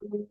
Please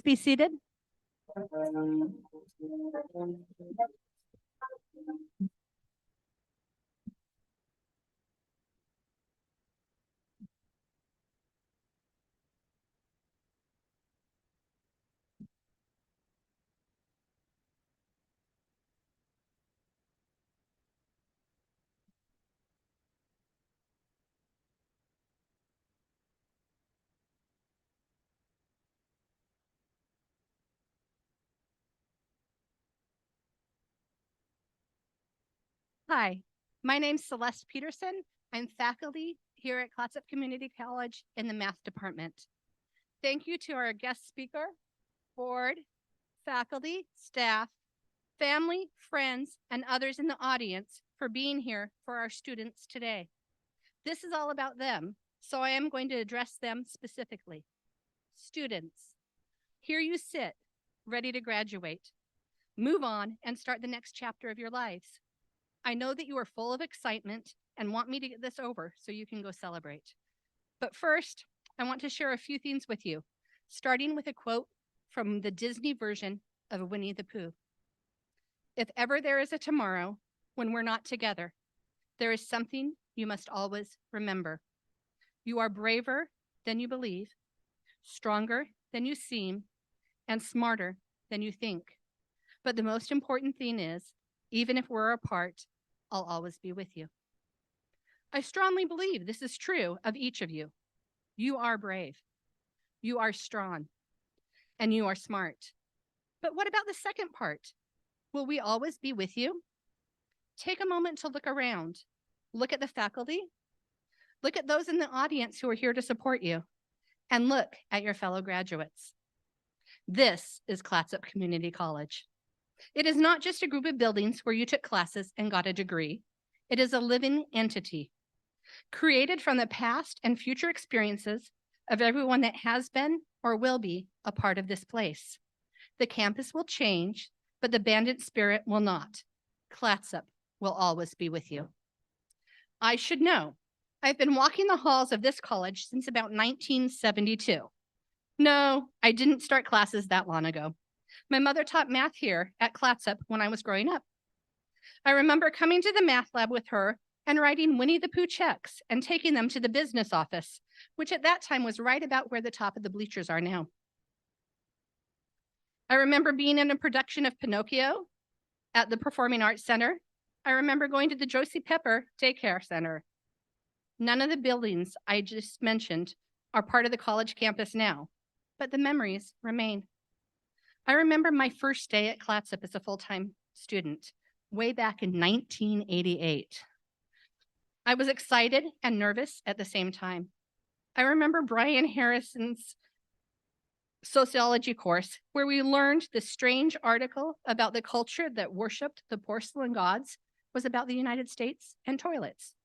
be seated. Hi, my name's Celeste Peterson. I'm faculty here at Clatsop Community College in the math department. Thank you to our guest speaker, board, faculty, staff, family, friends, and others in the audience for being here for our students today. This is all about them, so I am going to address them specifically. Students, here you sit, ready to graduate. Move on and start the next chapter of your lives. I know that you are full of excitement and want me to get this over so you can go celebrate. But first, I want to share a few things with you, starting with a quote from the Disney version of Winnie the Pooh. If ever there is a tomorrow when we're not together, there is something you must always remember. You are braver than you believe, stronger than you seem, and smarter than you think. But the most important thing is, even if we're apart, I'll always be with you. I strongly believe this is true of each of you. You are brave, you are strong, and you are smart. But what about the second part? Will we always be with you? Take a moment to look around. Look at the faculty. Look at those in the audience who are here to support you. And look at your fellow graduates. This is Clatsop Community College. It is not just a group of buildings where you took classes and got a degree. It is a living entity, created from the past and future experiences of everyone that has been or will be a part of this place. The campus will change, but the bandit spirit will not. Clatsop will always be with you. I should know. I've been walking the halls of this college since about 1972. No, I didn't start classes that long ago. My mother taught math here at Clatsop when I was growing up. I remember coming to the math lab with her and writing Winnie the Pooh checks and taking them to the business office, which at that time was right about where the top of the bleachers are now. I remember being in a production of Pinocchio at the Performing Arts Center. I remember going to the Josie Pepper Daycare Center. None of the buildings I just mentioned are part of the college campus now, but the memories remain. I remember my first day at Clatsop as a full-time student way back in 1988. I was excited and nervous at the same time. I remember Brian Harrison's sociology course, where we learned the strange article about the culture that worshiped the porcelain gods was about the United States and toilets.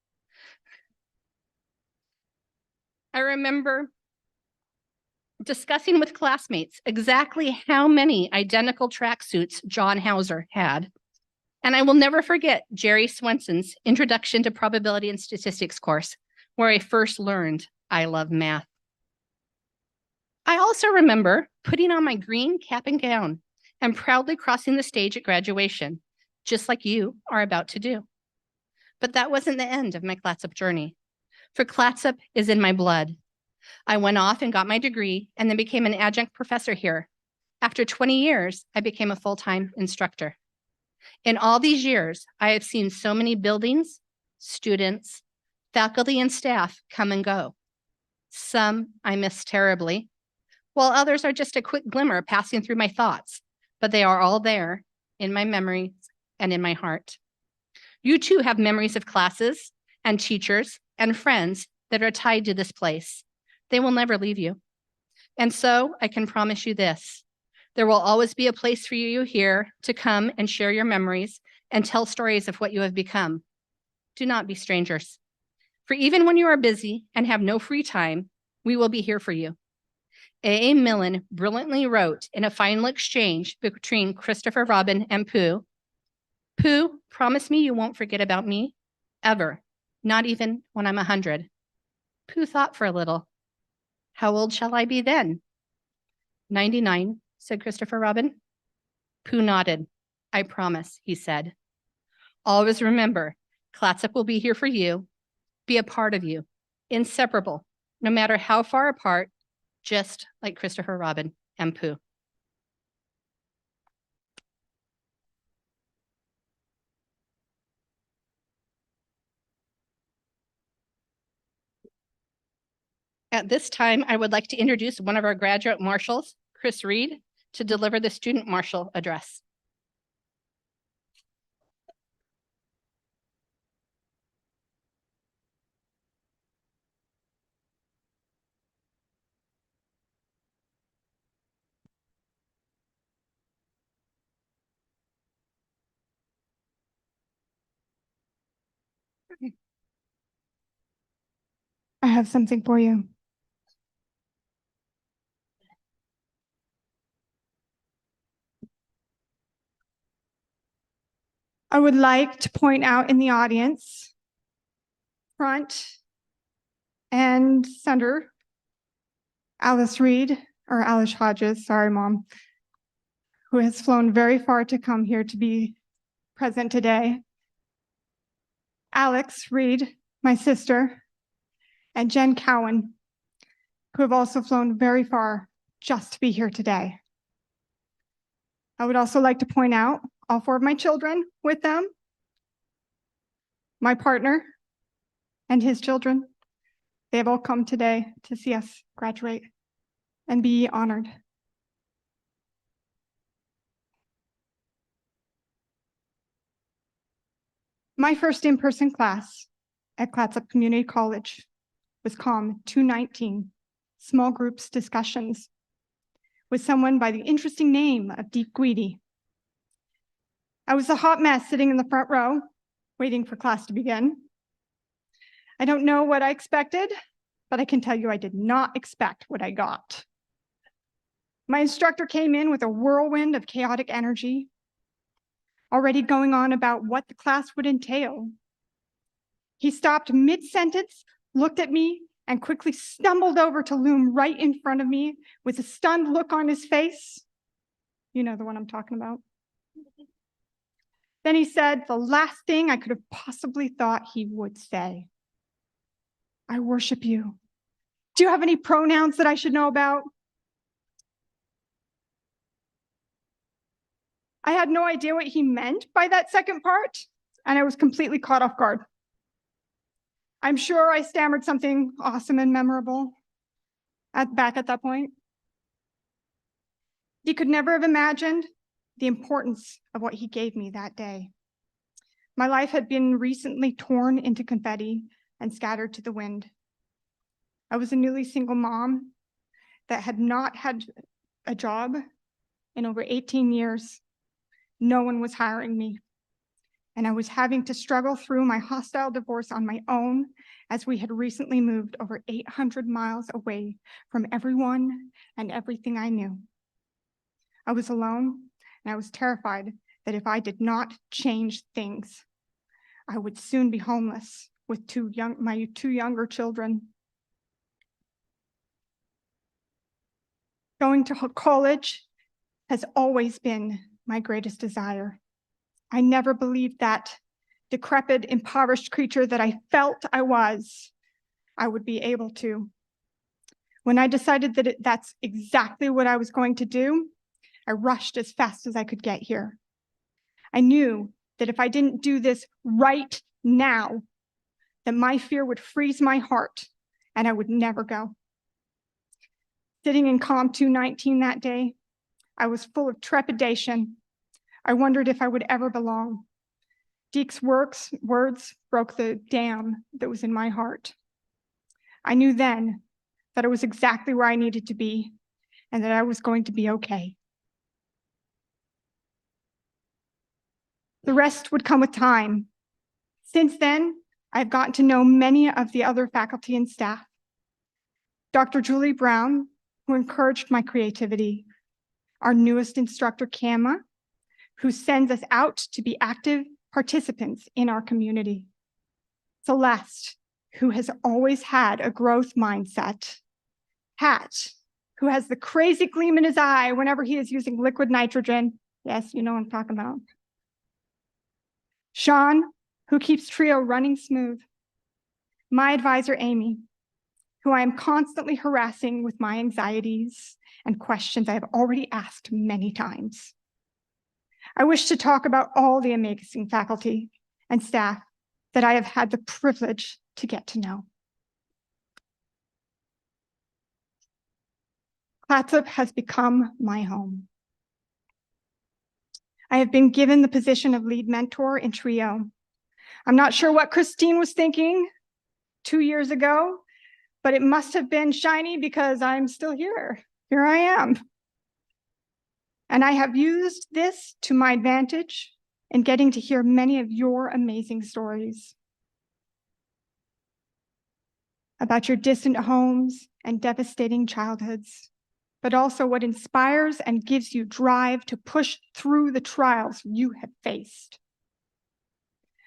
I remember discussing with classmates exactly how many identical tracksuits John Hauser had. And I will never forget Jerry Swenson's Introduction to Probability and Statistics course, where I first learned I love math. I also remember putting on my green cap and gown and proudly crossing the stage at graduation, just like you are about to do. But that wasn't the end of my Clatsop journey, for Clatsop is in my blood. I went off and got my degree and then became an adjunct professor here. After 20 years, I became a full-time instructor. In all these years, I have seen so many buildings, students, faculty, and staff come and go. Some I miss terribly, while others are just a quick glimmer passing through my thoughts, but they are all there in my memories and in my heart. You too have memories of classes and teachers and friends that are tied to this place. They will never leave you. And so I can promise you this: there will always be a place for you here to come and share your memories and tell stories of what you have become. Do not be strangers. For even when you are busy and have no free time, we will be here for you. A. Millen brilliantly wrote in a final exchange between Christopher Robin and Pooh, "Pooh, promise me you won't forget about me, ever, not even when I'm 100. Pooh thought for a little. How old shall I be then? 99, said Christopher Robin. Pooh nodded. I promise, he said. Always remember, Clatsop will be here for you, be a part of you, inseparable, no matter how far apart, just like Christopher Robin and Pooh. At this time, I would like to introduce one of our graduate marshals, Chris Reed, to deliver the student marshal address. I have something for you. I would like to point out in the audience, front and center, Alice Reed, or Alice Hodges, sorry, Mom, who has flown very far to come here to be present today. Alex Reed, my sister, and Jen Cowan, who have also flown very far just to be here today. I would also like to point out all 4 of my children with them, my partner, and his children. They have all come today to see us graduate and be honored. My first in-person class at Clatsop Community College was COM 219, Small Groups Discussions, with someone by the interesting name of Deep Guidi. I was a hot mess sitting in the front row, waiting for class to begin. I don't know what I expected, but I can tell you I did not expect what I got. My instructor came in with a whirlwind of chaotic energy, already going on about what the class would entail. He stopped mid-sentence, looked at me, and quickly stumbled over to loom right in front of me with a stunned look on his face. You know the one I'm talking about. Then he said the last thing I could have possibly thought he would say. I worship you. Do you have any pronouns that I should know about? I had no idea what he meant by that second part, and I was completely caught off guard. I'm sure I stammered something awesome and memorable back at that point. He could never have imagined the importance of what he gave me that day. My life had been recently torn into confetti and scattered to the wind. I was a newly single mom that had not had a job in over 18 years. No one was hiring me. And I was having to struggle through my hostile divorce on my own, as we had recently moved over 800 miles away from everyone and everything I knew. I was alone, and I was terrified that if I did not change things, I would soon be homeless with my two younger children. Going to college has always been my greatest desire. I never believed that decrepit, impoverished creature that I felt I would be able to. When I decided that that's exactly what I was going to do, I rushed as fast as I could get here. I knew that if I didn't do this right now, that my fear would freeze my heart and I would never go. Sitting in COM 219 that day, I was full of trepidation. I wondered if I would ever belong. Deke's words broke the dam that was in my heart. I knew then that I was exactly where I needed to be and that I was going to be okay. The rest would come with time. Since then, I've gotten to know many of the other faculty and staff. Dr. Julie Brown, who encouraged my creativity, our newest instructor, Kama, who sends us out to be active participants in our community. Celeste, who has always had a growth mindset. Pat, who has the crazy gleam in his eye whenever he is using liquid nitrogen. Yes, you know what I'm talking about. Sean, who keeps Trio running smooth. My advisor, Amy, who I am constantly harassing with my anxieties and questions I have already asked many times. I wish to talk about all the amazing faculty and staff that I have had the privilege to get to know. Clatsop has become my home. I have been given the position of lead mentor in Trio. I'm not sure what Christine was thinking 2 years ago, but it must have been shiny because I'm still here. Here I am. And I have used this to my advantage in getting to hear many of your amazing stories. about your distant homes and devastating childhoods, but also what inspires and gives you drive to push through the trials you have faced.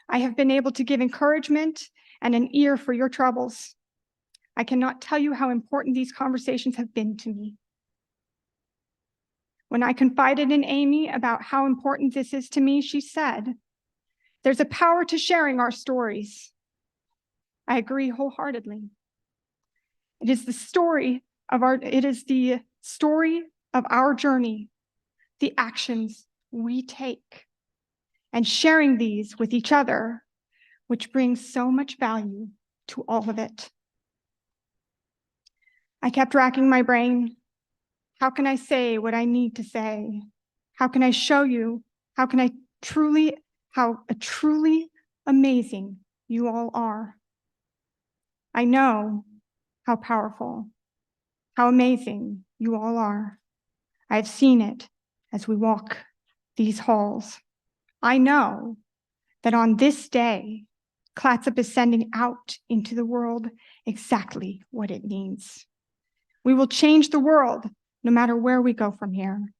I have been able to give encouragement and an ear for your troubles. I cannot tell you how important these conversations have been to me. When I confided in Amy about how important this is to me, she said, "There's a power to sharing our stories." I agree wholeheartedly. It is the story of our journey, the actions we take, and sharing these with each other, which brings so much value to all of it. I kept racking my brain. How can I say what I need to say? How can I show you? How truly amazing you all are? I know how powerful, how amazing you all are. I've seen it as we walk these halls. I know that on this day, Clatsop is sending out into the world exactly what it needs. We will change the world no matter where we go from here.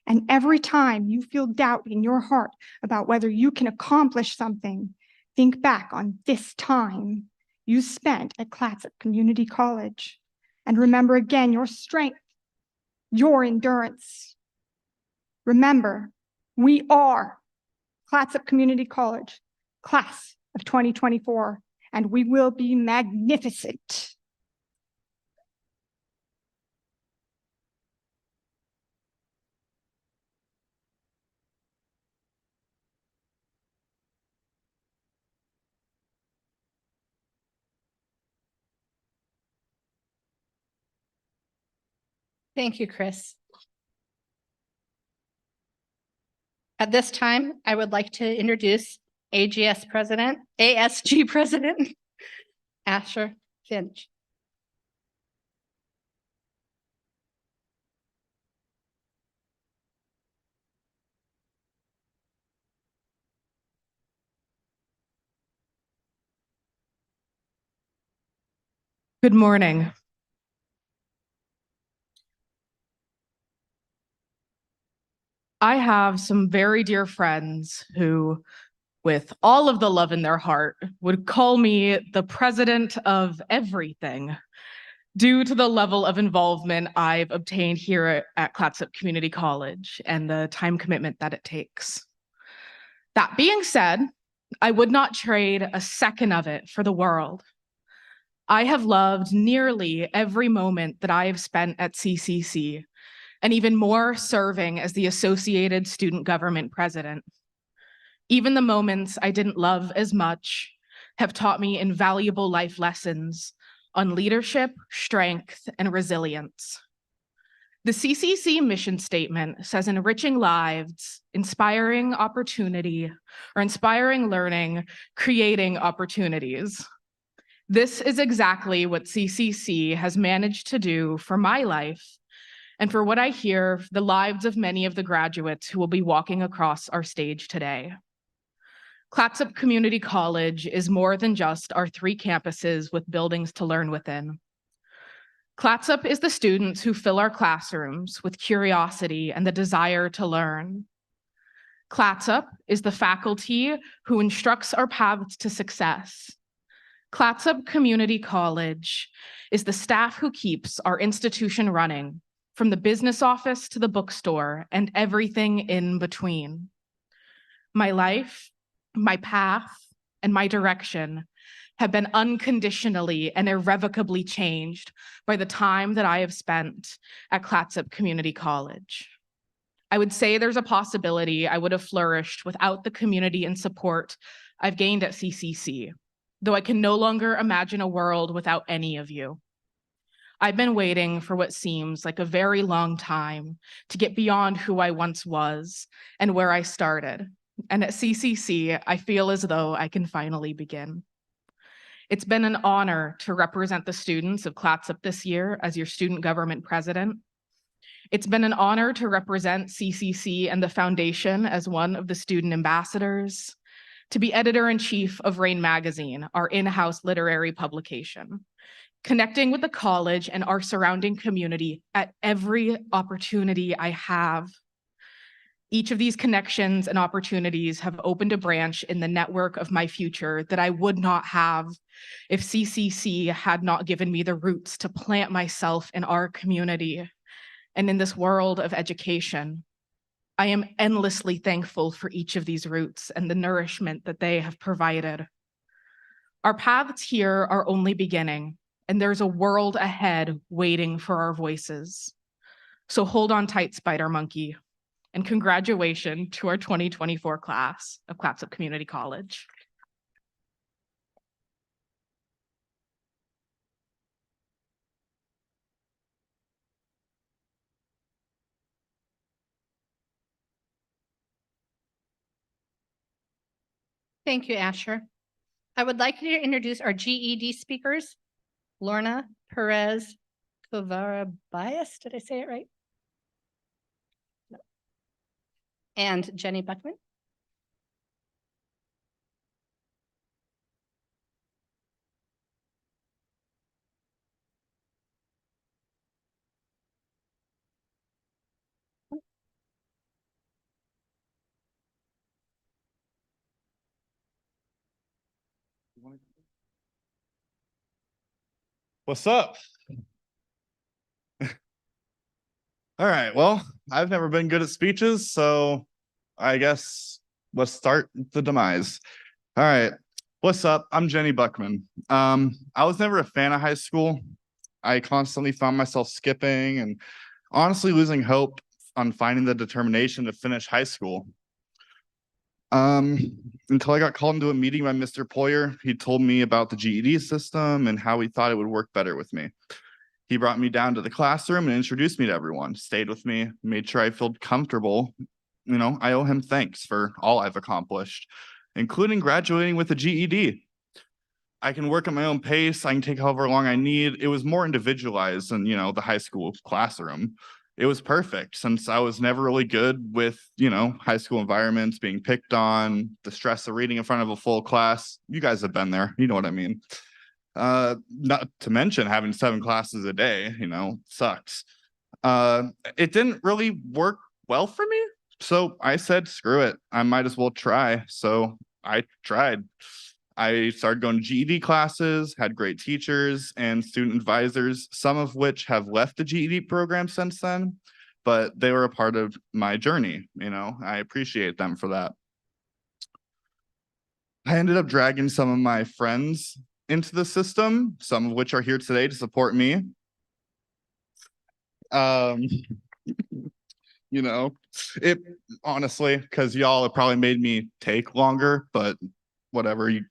And every time you feel doubt in your heart about whether you can accomplish something, think back on this time you spent at Clatsop Community College and remember again your strength, your endurance. Remember, we are Clatsop Community College, class of 2024, and we will be magnificent. Thank you, Chris. At this time, I would like to introduce ASG President, Asher Finch. Good morning. I have some very dear friends who, with all of the love in their heart, would call me the president of everything due to the level of involvement I've obtained here at Clatsop Community College and the time commitment that it takes. That being said, I would not trade a second of it for the world. I have loved nearly every moment that I have spent at CCC, and even more serving as the Associated Student Government President. Even the moments I didn't love as much have taught me invaluable life lessons on leadership, strength, and resilience. The CCC mission statement says enriching lives, inspiring opportunity, or inspiring learning, creating opportunities. This is exactly what CCC has managed to do for my life and for what I hear, the lives of many of the graduates who will be walking across our stage today. Clatsop Community College is more than just our 3 campuses with buildings to learn within. Clatsop is the students who fill our classrooms with curiosity and the desire to learn. Clatsop is the faculty who instructs our paths to success. Clatsop Community College is the staff who keeps our institution running, from the business office to the bookstore and everything in between. My life, my path, and my direction have been unconditionally and irrevocably changed by the time that I have spent at Clatsop Community College. I would say there's a possibility I would have flourished without the community and support I've gained at CCC, though I can no longer imagine a world without any of you. I've been waiting for what seems like a very long time to get beyond who I once was and where I started. And at CCC, I feel as though I can finally begin. It's been an honor to represent the students of Clatsop this year as your student government president. It's been an honor to represent CCC and the foundation as one of the student ambassadors, to be editor-in-chief of Rain Magazine, our in-house literary publication, connecting with the college and our surrounding community at every opportunity I have. Each of these connections and opportunities have opened a branch in the network of my future that I would not have if CCC had not given me the roots to plant myself in our community and in this world of education. I am endlessly thankful for each of these roots and the nourishment that they have provided. Our paths here are only beginning, and there's a world ahead waiting for our voices. So hold on tight, Spider Monkey, and congratulations to our 2024 class of Clatsop Community College. Thank you, Asher. I would like to introduce our GED speakers, Lorna Perez Covara-Bias. Did I say it right? No. And Jenny Buckman. What's up? All right, well, I've never been good at speeches, so I guess let's start the demise. All right, what's up? I'm Jenny Buckman. I was never a fan of high school. I constantly found myself skipping and honestly losing hope on finding the determination to finish high school. Until I got called into a meeting by Mr. Poyer. He told me about the GED system and how he thought it would work better with me. He brought me down to the classroom and introduced me to everyone, stayed with me, made sure I felt comfortable. You know, I owe him thanks for all I've accomplished, including graduating with a GED. I can work at my own pace. I can take however long I need. It was more individualized than, you know, the high school classroom. It was perfect since I was never really good with, you know, high school environments, being picked on, the stress of reading in front of a full class. You guys have been there. You know what I mean. Not to mention having 7 classes a day, you know, sucks. It didn't really work well for me. So I said, screw it. I might as well try. So I tried. I started going to GED classes, had great teachers and student advisors, some of which have left the GED program since then, but they were a part of my journey. You know, I appreciate them for that. I ended up dragging some of my friends into the system, some of which are here today to support me. You know, it honestly, because y'all have probably made me take longer, but whatever. It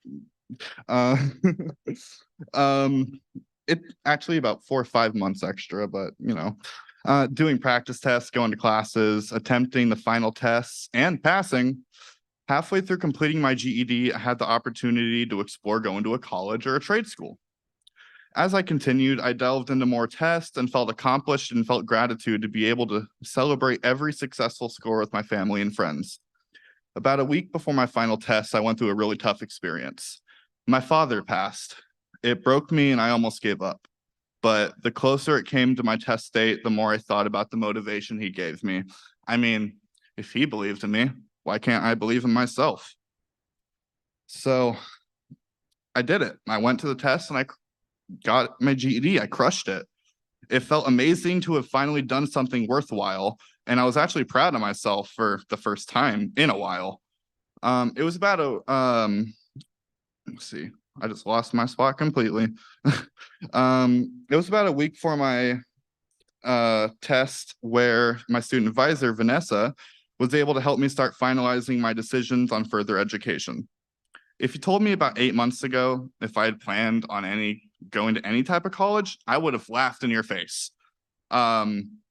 actually about 4 or 5 months extra, but you know, doing practice tests, going to classes, attempting the final tests and passing. Halfway through completing my GED, I had the opportunity to explore going to a college or a trade school. As I continued, I delved into more tests and felt accomplished and felt gratitude to be able to celebrate every successful score with my family and friends. About a week before my final test, I went through a really tough experience. My father passed. It broke me and I almost gave up. But the closer it came to my test date, the more I thought about the motivation he gave me. I mean, if he believed in me, why can't I believe in myself? So I did it. I went to the test and I got my GED. I crushed it. It felt amazing to have finally done something worthwhile. And I was actually proud of myself for the first time in a while. It was about let's see, I just lost my spot completely. It was about a week for my test where my student advisor, Vanessa, was able to help me start finalizing my decisions on further education. If you told me about 8 months ago, if I had planned on going to any type of college, I would have laughed in your face.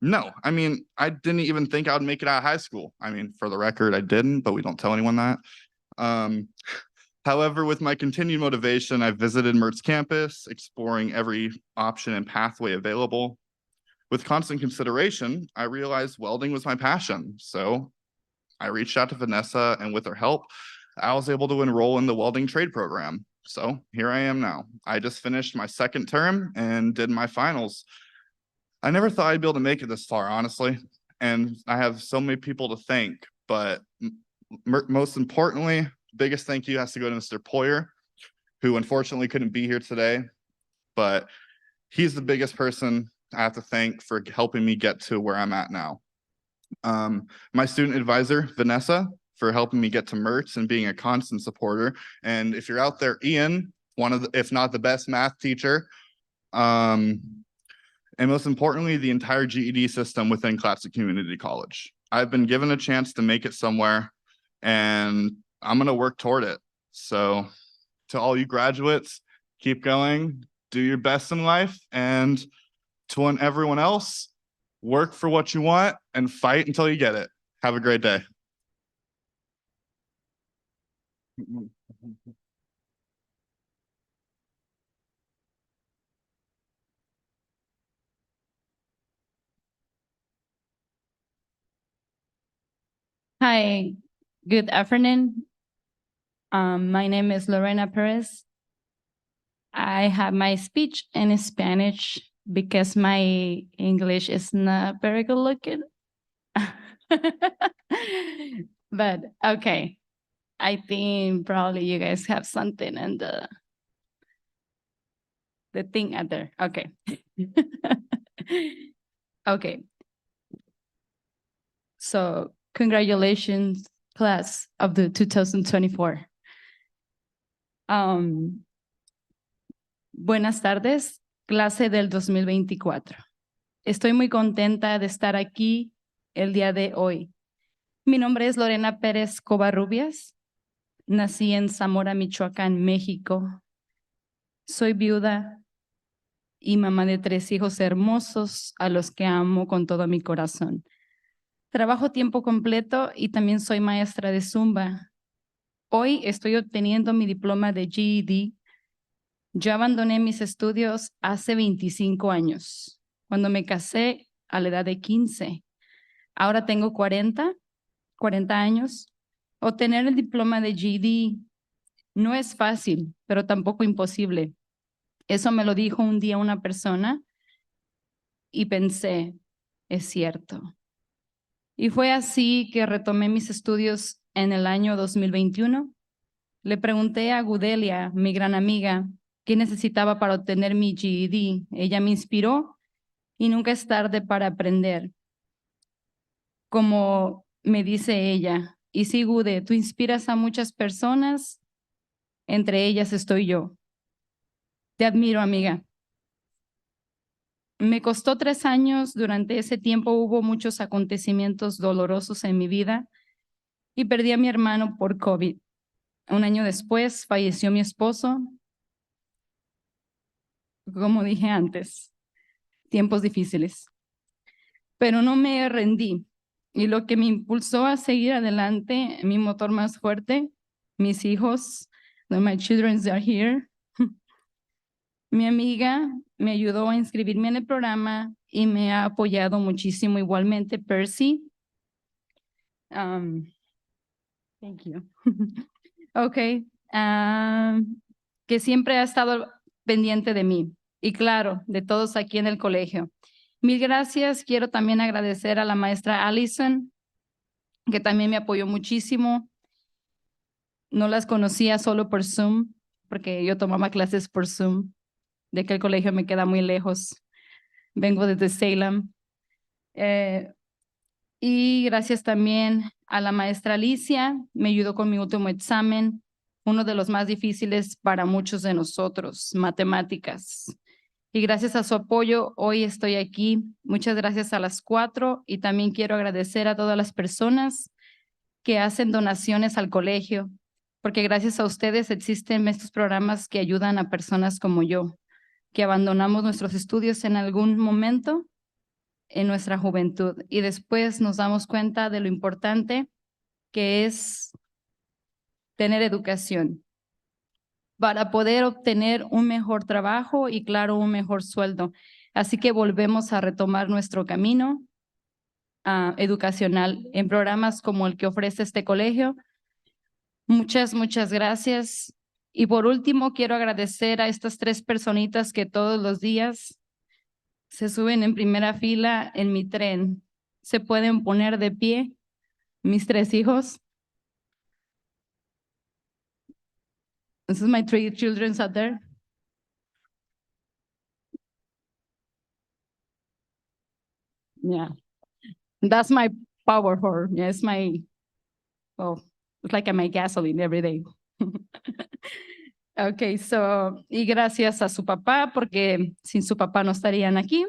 No, I mean, I didn't even think I would make it out of high school. I mean, for the record, I didn't, but we don't tell anyone that. However, with my continued motivation, I visited Mertz campus, exploring every option and pathway available. With constant consideration, I realized welding was my passion. So I reached out to Vanessa, and with her help, I was able to enroll in the welding trade program. So here I am now. I just finished my second term and did my finals. I never thought I'd be able to make it this far, honestly. And I have so many people to thank, but most importantly, biggest thank you has to go to Mr. Poyer, who unfortunately couldn't be here today, but he's the biggest person I have to thank for helping me get to where I'm at now. My student advisor, Vanessa, for helping me get to MERTS and being a constant supporter. And if you're out there, Ian, one of the, if not the best math teacher. And most importantly, the entire GED system within Clatsop Community College. I've been given a chance to make it somewhere, and I'm gonna work toward it. So to all you graduates, keep going, do your best in life, and to everyone else, work for what you want and fight until you get it. Have a great day. Hi, good afternoon. My name is Lorena Perez. I have my speech in Spanish because my English is not very good looking. But okay, I think probably you guys have something in the thing out there. Okay. Okay. So congratulations, class of the 2024. Buenas tardes, clase del 2024. Estoy muy contenta de estar aquí el día de hoy. Mi nombre es Lorena Pérez Covarrubias. Nací en Zamora, Michoacán, México. Soy viuda y mamá de 3 hijos hermosos a los que amo con todo mi corazón. Trabajo tiempo completo y también soy maestra de Zumba. Hoy estoy obteniendo mi diploma de GED. Yo abandoné mis estudios hace 25 años, cuando me casé a la edad de 15. Ahora tengo 40 años. Obtener el diploma de GED no es fácil, pero tampoco imposible. Eso me lo dijo un día una persona y pensé, es cierto. Y fue así que retomé mis estudios en el año 2021. Le pregunté a Gudelia, mi gran amiga, qué necesitaba para obtener mi GED. Ella me inspiró y nunca es tarde para aprender. Como me dice ella, y sí, Gude, tú inspiras a muchas personas, entre ellas estoy yo. Te admiro, amiga. Me costó 3 años, durante ese tiempo hubo muchos acontecimientos dolorosos en mi vida y perdí a mi hermano por COVID. Un año después falleció mi esposo. Como dije antes, tiempos difíciles. Pero no me rendí. Y lo que me impulsó a seguir adelante, mi motor más fuerte, mis hijos, my children are here. Mi amiga me ayudó a inscribirme en el programa y me ha apoyado muchísimo igualmente, Percy. Thank you. Okay. Que siempre ha estado pendiente de mí y claro, de todos aquí en el colegio. Mil gracias. Quiero también agradecer a la maestra Allison, que también me apoyó muchísimo. No las conocía solo por Zoom, porque yo tomaba clases por Zoom, de que el colegio me queda muy lejos. Vengo desde Salem. Y gracias también a la maestra Alicia, me ayudó con mi último examen, uno de los más difíciles para muchos de nosotros, matemáticas. Y gracias a su apoyo, hoy estoy aquí. Muchas gracias a las 4 y también quiero agradecer a todas las personas que hacen donaciones al colegio, porque gracias a ustedes existen estos programas que ayudan a personas como yo, que abandonamos nuestros estudios en algún momento en nuestra juventud y después nos damos cuenta de lo importante que es tener educación para poder obtener un mejor trabajo y, claro, un mejor sueldo. Así que volvemos a retomar nuestro camino educacional en programas como el que ofrece este colegio. Muchas gracias. Y por último, quiero agradecer a estas 3 personitas que todos los días se suben en primera fila en mi tren. Se pueden poner de pie, mis 3 hijos. This is my 3 children out there. Yeah, that's my power for, yeah, it's my, well, it's like my gasoline every day. Okay, so, y gracias a su papá, porque sin su papá no estarían aquí.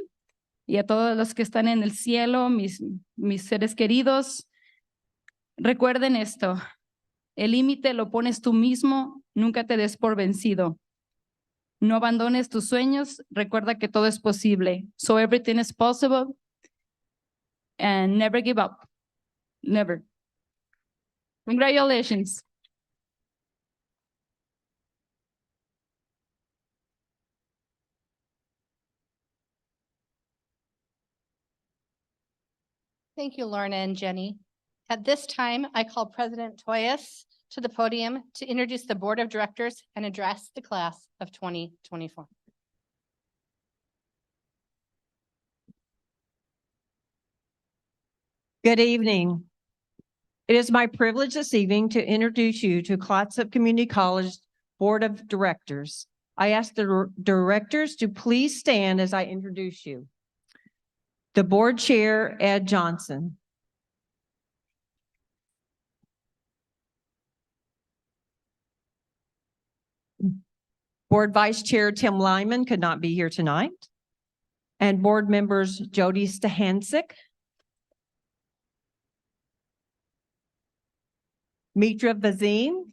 Y a todos los que están en el cielo, mis seres queridos, recuerden esto, el límite lo pones tú mismo, nunca te des por vencido. No abandones tus sueños, recuerda que todo es posible. So everything is possible and never give up, never. Congratulations. Thank you, Lorna and Jenny. At this time, I call President Toyas to the podium to introduce the Board of Directors and address the class of 2024. Good evening. It is my privilege this evening to introduce you to Clatsop Community College Board of Directors. I ask the directors to please stand as I introduce you. The board chair, Ed Johnson. Board vice chair, Tim Lyman, could not be here tonight. And board members, Jody Stahansik, Mitra Vazine,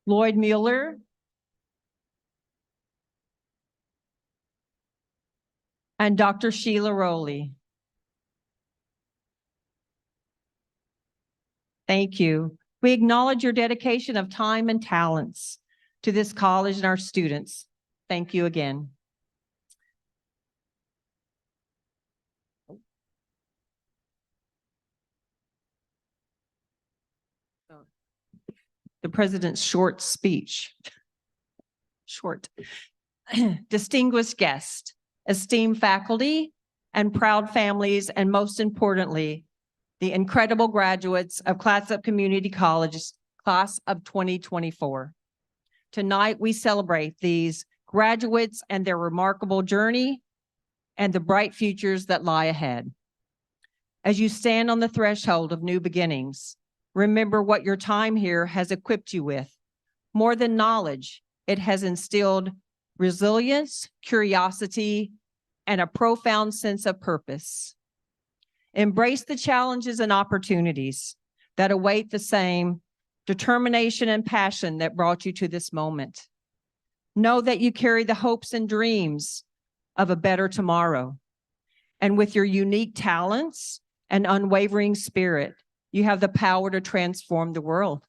Lloyd Mueller, and Dr. Sheila Rowley. Thank you. We acknowledge your dedication of time and talents to this college and our students. Thank you again. The president's short speech. Short. Distinguished guests, esteemed faculty, and proud families, and most importantly, the incredible graduates of Clatsop Community College's class of 2024. Tonight, we celebrate these graduates and their remarkable journey and the bright futures that lie ahead. As you stand on the threshold of new beginnings, remember what your time here has equipped you with. More than knowledge, it has instilled resilience, curiosity, and a profound sense of purpose. Embrace the challenges and opportunities that await the same determination and passion that brought you to this moment. Know that you carry the hopes and dreams of a better tomorrow. And with your unique talents and unwavering spirit, you have the power to transform the world.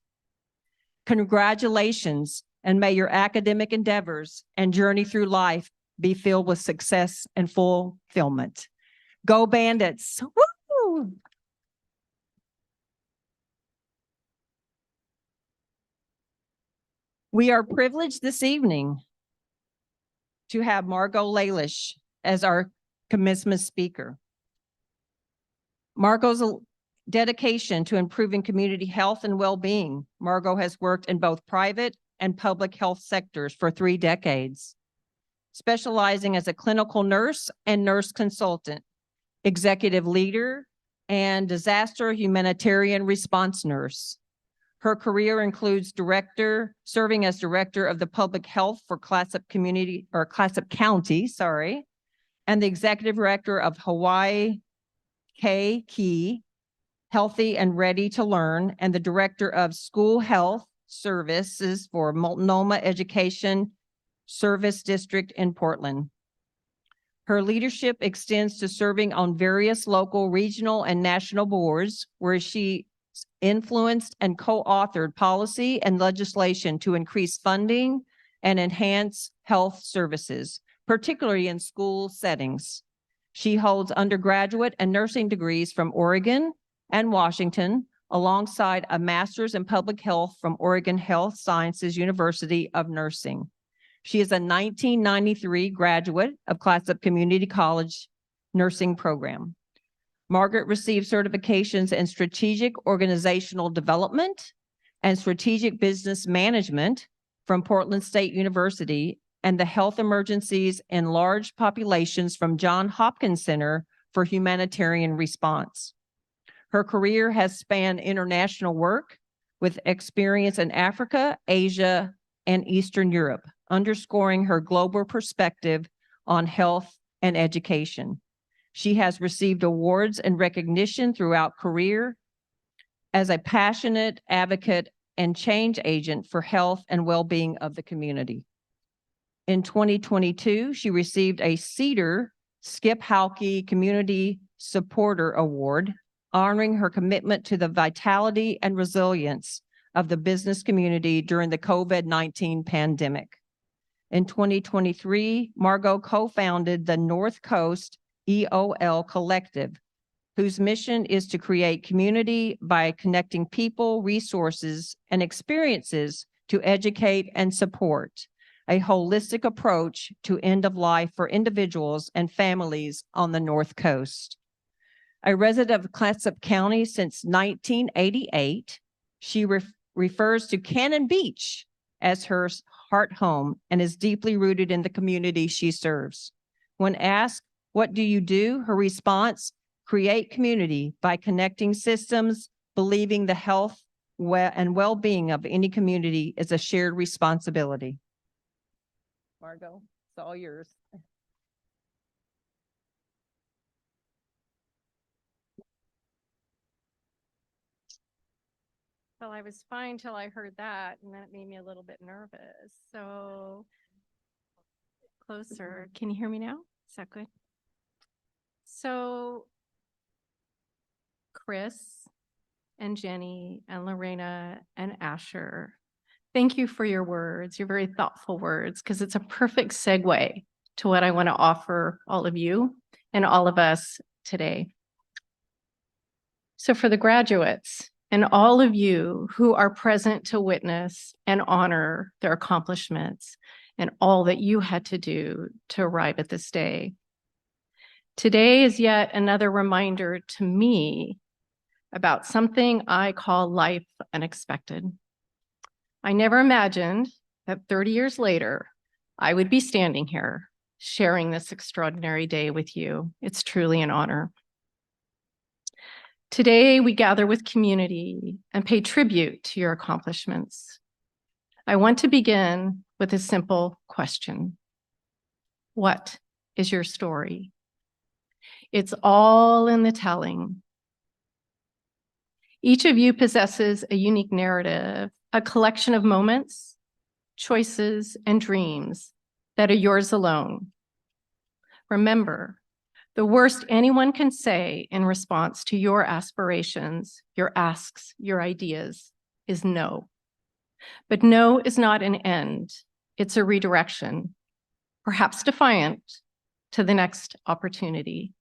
Congratulations, and may your academic endeavors and journey through life be filled with success and fulfillment. Go Bandits! Woo! We are privileged this evening to have Margot Lalish as our commencement speaker. Margot's dedication to improving community health and well-being. Margot has worked in both private and public health sectors for 3 decades, specializing as a clinical nurse and nurse consultant, executive leader, and disaster humanitarian response nurse. Her career includes serving as director of the public health for Clatsop County, and the executive director of Hawaii Key Healthy and Ready to Learn, and the director of school health services for Multnomah Education Service District in Portland. Her leadership extends to serving on various local, regional, and national boards where she influenced and co-authored policy and legislation to increase funding and enhance health services, particularly in school settings. She holds undergraduate and nursing degrees from Oregon and Washington, alongside a master's in public health from Oregon Health Sciences University of Nursing. She is a 1993 graduate of Clatsop Community College nursing program. Margaret received certifications in strategic organizational development and strategic business management from Portland State University and the health emergencies in large populations from Johns Hopkins Center for Humanitarian Response. Her career has spanned international work with experience in Africa, Asia, and Eastern Europe, underscoring her global perspective on health and education. She has received awards and recognition throughout career as a passionate advocate and change agent for health and well-being of the community. In 2022, she received a Cedar Skip Halke Community Supporter Award, honoring her commitment to the vitality and resilience of the business community during the COVID-19 pandemic. In 2023, Margot co-founded the North Coast EOL Collective, whose mission is to create community by connecting people, resources, and experiences to educate and support a holistic approach to end of life for individuals and families on the North Coast. A resident of Clatsop County since 1988, she refers to Cannon Beach as her heart home and is deeply rooted in the community she serves. When asked, "What do you do?" her response, "Create community by connecting systems, believing the health and well-being of any community is a shared responsibility." Margot, it's all yours. Well, I was fine till I heard that, and then it made me a little bit nervous. So closer. Can you hear me now? Is that good? So Chris and Jenny and Lorena and Asher, thank you for your words, your very thoughtful words, because it's a perfect segue to what I want to offer all of you and all of us today. So for the graduates and all of you who are present to witness and honor their accomplishments and all that you had to do to arrive at this day, today is yet another reminder to me about something I call life unexpected. I never imagined that 30 years later, I would be standing here sharing this extraordinary day with you. It's truly an honor. Today, we gather with community and pay tribute to your accomplishments. I want to begin with a simple question. What is your story? It's all in the telling. Each of you possesses a unique narrative, a collection of moments, choices, and dreams that are yours alone. Remember, the worst anyone can say in response to your aspirations, your asks, your ideas is no. But no is not an end. It's a redirection, perhaps defiant, to the next opportunity.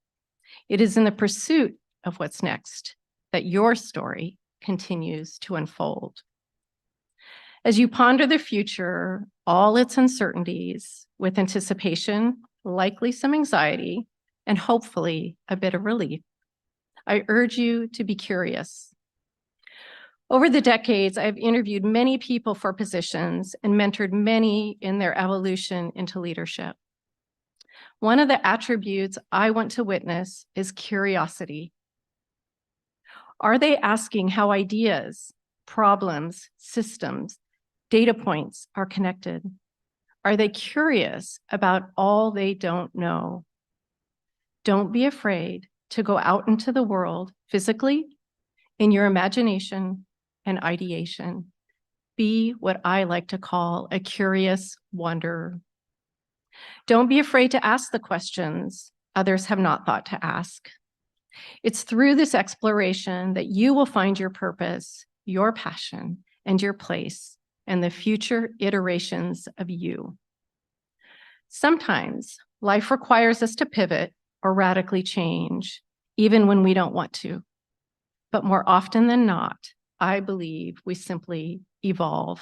It is in the pursuit of what's next that your story continues to unfold. As you ponder the future, all its uncertainties, with anticipation, likely some anxiety, and hopefully a bit of relief, I urge you to be curious. Over the decades, I've interviewed many people for positions and mentored many in their evolution into leadership. One of the attributes I want to witness is curiosity. Are they asking how ideas, problems, systems, data points are connected? Are they curious about all they don't know? Don't be afraid to go out into the world physically, in your imagination and ideation. Be what I like to call a curious wanderer. Don't be afraid to ask the questions others have not thought to ask. It's through this exploration that you will find your purpose, your passion, and your place in the future iterations of you. Sometimes life requires us to pivot or radically change, even when we don't want to. but more often than not, I believe we simply evolve.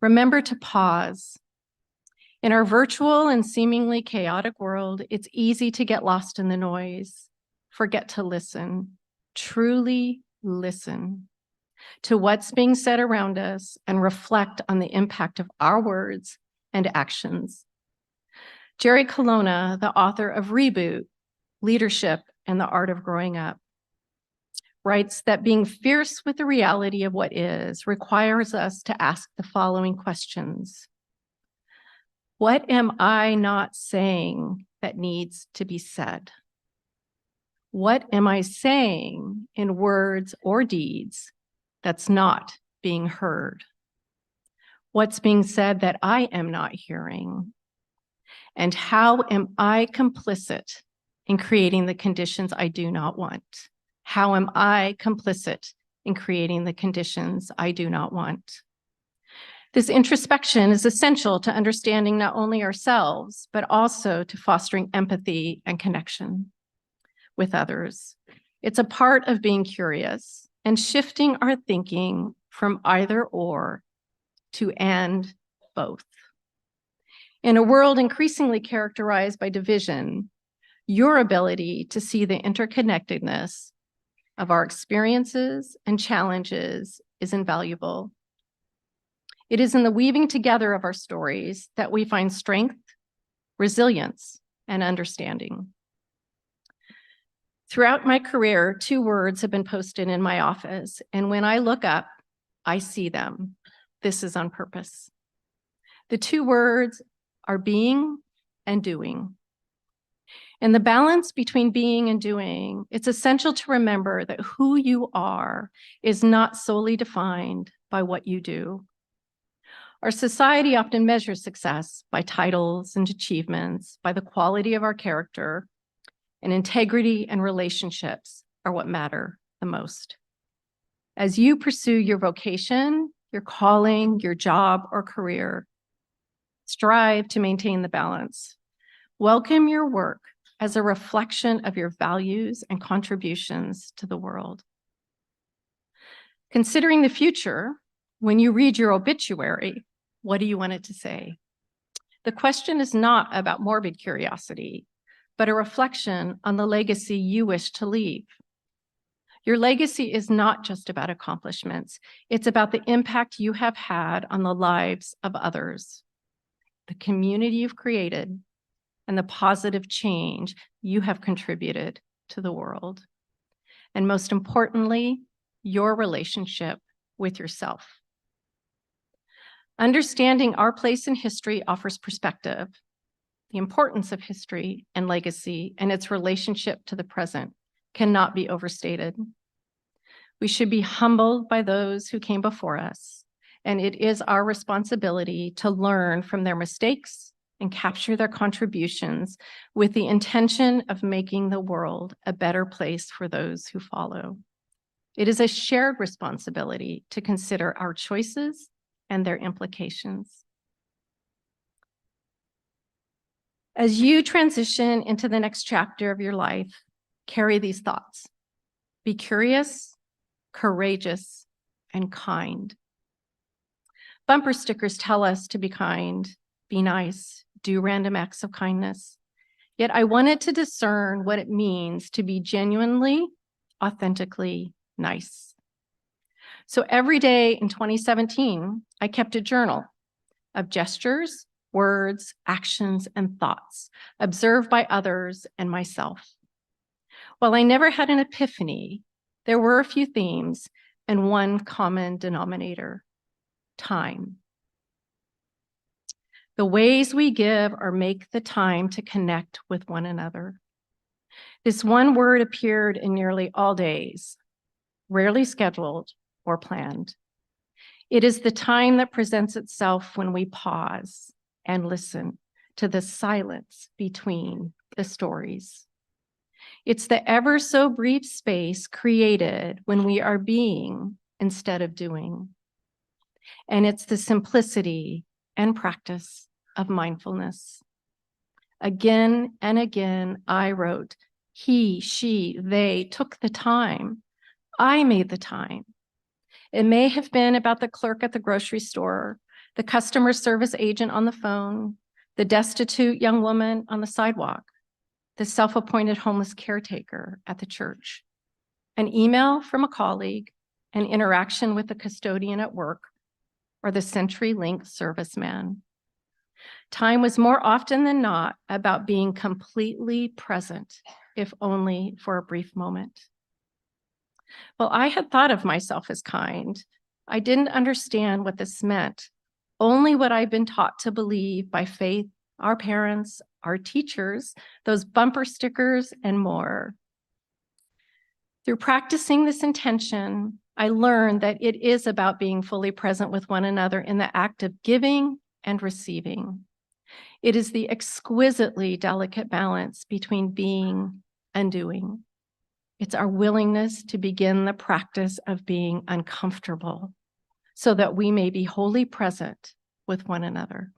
Remember to pause. In our virtual and seemingly chaotic world, it's easy to get lost in the noise, forget to listen, truly listen to what's being said around us and reflect on the impact of our words and actions. Jerry Colonna, the author of Reboot, Leadership and the Art of Growing Up, writes that being fierce with the reality of what is requires us to ask the following questions. What am I not saying that needs to be said? What am I saying in words or deeds that's not being heard? What's being said that I am not hearing? And how am I complicit in creating the conditions I do not want? How am I complicit in creating the conditions I do not want? This introspection is essential to understanding not only ourselves, but also to fostering empathy and connection with others. It's a part of being curious and shifting our thinking from either or to and both. In a world increasingly characterized by division, your ability to see the interconnectedness of our experiences and challenges is invaluable. It is in the weaving together of our stories that we find strength, resilience, and understanding. Throughout my career, 2 words have been posted in my office, and when I look up, I see them. This is on purpose. The 2 words are being and doing. In the balance between being and doing, it's essential to remember that who you are is not solely defined by what you do. Our society often measures success by titles and achievements, by the quality of our character, and integrity and relationships are what matter the most. As you pursue your vocation, your calling, your job, or career, strive to maintain the balance. Welcome your work as a reflection of your values and contributions to the world. Considering the future, when you read your obituary, what do you want it to say? The question is not about morbid curiosity, but a reflection on the legacy you wish to leave. Your legacy is not just about accomplishments. It's about the impact you have had on the lives of others, the community you've created, and the positive change you have contributed to the world. And most importantly, your relationship with yourself. Understanding our place in history offers perspective. The importance of history and legacy and its relationship to the present cannot be overstated. We should be humbled by those who came before us, and it is our responsibility to learn from their mistakes and capture their contributions with the intention of making the world a better place for those who follow. It is a shared responsibility to consider our choices and their implications. As you transition into the next chapter of your life, carry these thoughts. Be curious, courageous, and kind. Bumper stickers tell us to be kind, be nice, do random acts of kindness. Yet I wanted to discern what it means to be genuinely, authentically nice. So every day in 2017, I kept a journal of gestures, words, actions, and thoughts observed by others and myself. While I never had an epiphany, there were a few themes and one common denominator: time. The ways we give or make the time to connect with one another. This one word appeared in nearly all days, rarely scheduled or planned. It is the time that presents itself when we pause and listen to the silence between the stories. It's the ever so brief space created when we are being instead of doing. And it's the simplicity and practice of mindfulness. Again and again, I wrote, He, she, they took the time. I made the time. It may have been about the clerk at the grocery store, the customer service agent on the phone, the destitute young woman on the sidewalk, the self-appointed homeless caretaker at the church, an email from a colleague, an interaction with the custodian at work, or the CenturyLink serviceman. Time was more often than not about being completely present, if only for a brief moment. Well, I had thought of myself as kind. I didn't understand what this meant, only what I'd been taught to believe by faith, our parents, our teachers, those bumper stickers, and more. Through practicing this intention, I learned that it is about being fully present with one another in the act of giving and receiving. It is the exquisitely delicate balance between being and doing. It's our willingness to begin the practice of being uncomfortable so that we may be wholly present with one another.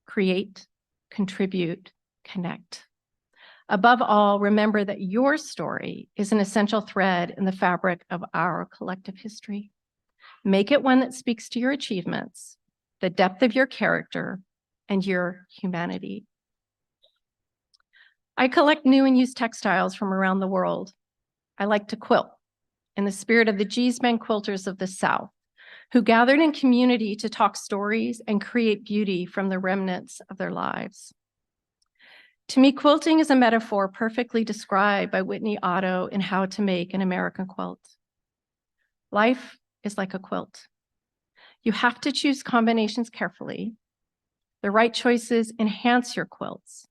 Create, contribute, connect. Above all, remember that your story is an essential thread in the fabric of our collective history. Make it one that speaks to your achievements, the depth of your character, and your humanity. I collect new and used textiles from around the world. I like to quilt in the spirit of the Geeseman quilters of the South, who gathered in community to talk stories and create beauty from the remnants of their lives. To me, quilting is a metaphor perfectly described by Whitney Otto in How to Make an American Quilt. Life is like a quilt. You have to choose combinations carefully. The right choices enhance your quilts.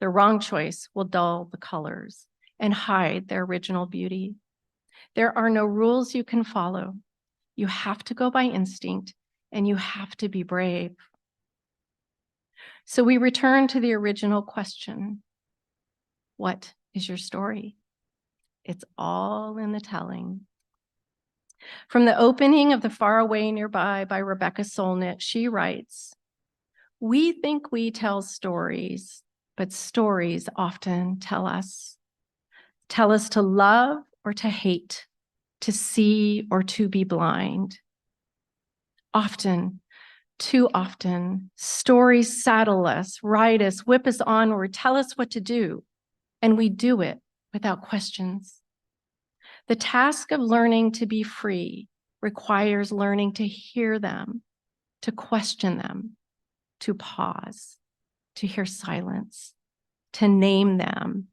The wrong choice will dull the colors and hide their original beauty. There are no rules you can follow. You have to go by instinct, and you have to be brave. So we return to the original question. What is your story? It's all in the telling. From the opening of The Far Away Nearby by Rebecca Solnit, she writes, "We think we tell stories, but stories often tell us. Tell us to love or to hate, to see or to be blind. Often, too often, stories saddle us, ride us, whip us onward, tell us what to do, and we do it without questions. The task of learning to be free requires learning to hear them, to question them, to pause, to hear silence, to name them,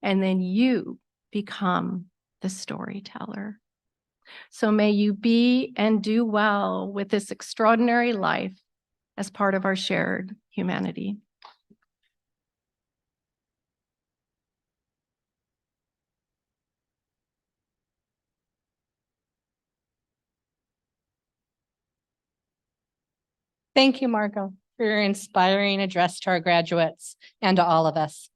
and then you become the storyteller. So may you be and do well with this extraordinary life as part of our shared humanity." Thank you, Margot, for your inspiring address to our graduates and to all of us.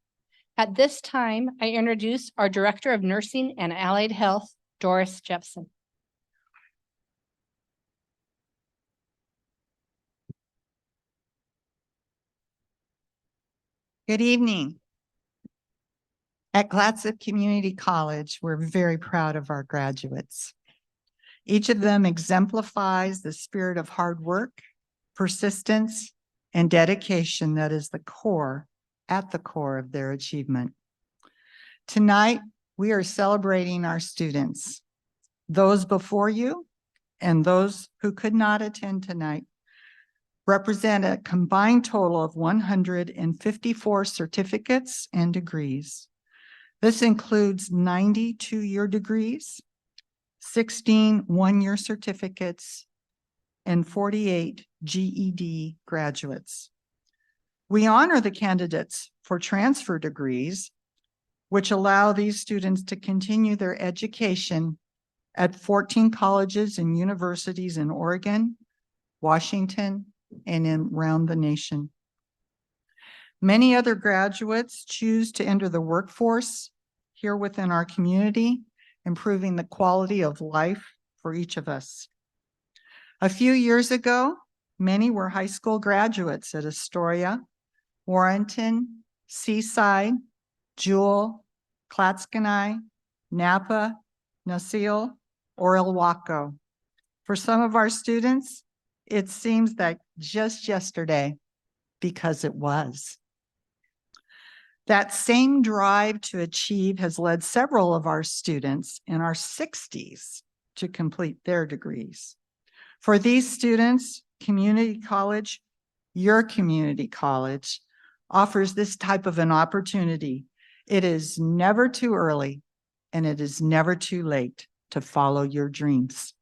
At this time, I introduce our Director of Nursing and Allied Health, Doris Jepson. Good evening. At Clatsop Community College, we're very proud of our graduates. Each of them exemplifies the spirit of hard work, persistence, and dedication that is at the core of their achievement. Tonight, we are celebrating our students, those before you and those who could not attend tonight represent a combined total of 154 certificates and degrees. This includes 90 two-year degrees, 16 one-year certificates, and 48 GED graduates. We honor the candidates for transfer degrees, which allow these students to continue their education at 14 colleges and universities in Oregon, Washington, and around the nation. Many other graduates choose to enter the workforce here within our community, improving the quality of life for each of us. A few years ago, many were high school graduates at Astoria, Warrenton, Seaside, Jewel, Clatskanie, Napa, Nasil, or Ilwaco. For some of our students, it seems that just yesterday, because it was. That same drive to achieve has led several of our students in our 60s to complete their degrees. For these students, community college, your community college, offers this type of an opportunity. It is never too early and it is never too late to follow your dreams.